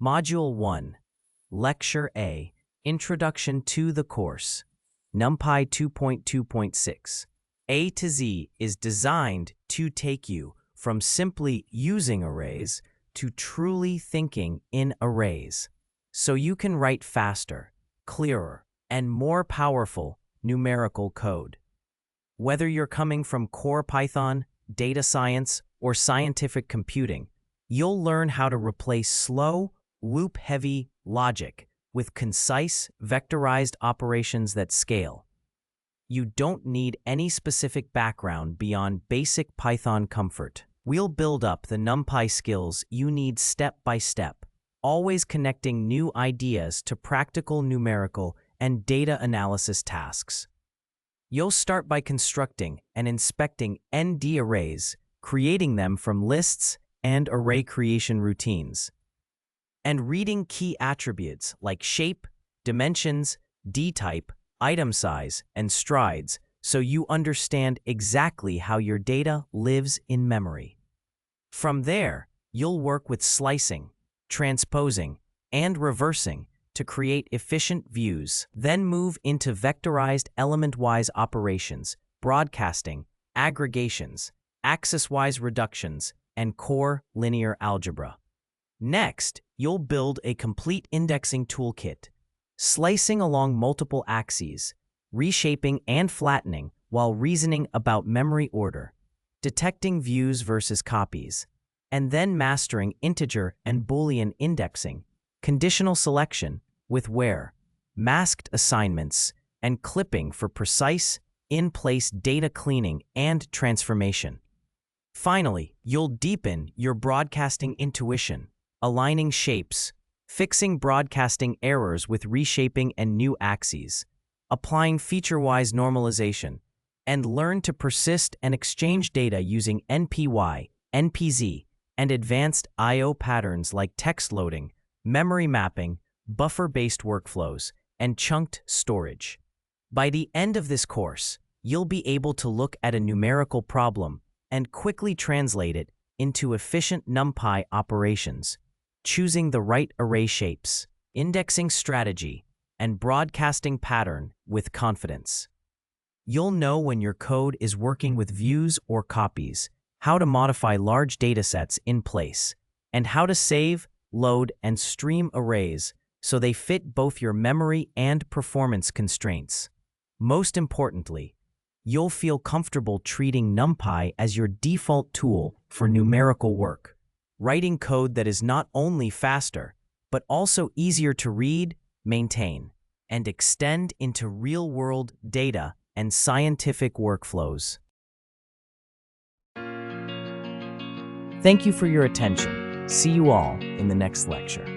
Module 1, Lecture A, Introduction to the Course, NumPy 2.2.6. A to Z is designed to take you from simply using arrays to truly thinking in arrays, so you can write faster, clearer, and more powerful numerical code. Whether you're coming from core Python, data science, or scientific computing, you'll learn how to replace slow, loop-heavy logic with concise, vectorized operations that scale. You don't need any specific background beyond basic Python comfort. We'll build up the NumPy skills you need step by step, always connecting new ideas to practical numerical and data analysis tasks. You'll start by constructing and inspecting ndarrays, creating them from lists and array creation routines, and reading key attributes like shape, dimensions, dtype, item size, and strides so you understand exactly how your data lives in memory. From there, you'll work with slicing, transposing, and reversing to create efficient views, then move into vectorized elementwise operations, broadcasting, aggregations, axis-wise reductions, and core linear algebra. Next, you'll build a complete indexing toolkit, slicing along multiple axes, reshaping and flattening while reasoning about memory order, detecting views versus copies, and then mastering integer and boolean indexing, conditional selection with where, masked assignments, and clipping for precise, in-place data cleaning and transformation. Finally, you'll deepen your broadcasting intuition, aligning shapes, fixing broadcasting errors with reshaping and new axes, applying feature-wise normalization, and learn to persist and exchange data using NPY, NPZ, and advanced I/O patterns like text loading, memory mapping, buffer-based workflows, and chunked storage. By the end of this course, you'll be able to look at a numerical problem and quickly translate it into efficient NumPy operations, choosing the right array shapes, indexing strategy, and broadcasting pattern with confidence. You'll know when your code is working with views or copies, how to modify large datasets in place, and how to save, load, and stream arrays so they fit both your memory and performance constraints. Most importantly, you'll feel comfortable treating NumPy as your default tool for numerical work, writing code that is not only faster, but also easier to read, maintain, and extend into real-world data and scientific workflows. Thank you for your attention. See you all in the next lecture.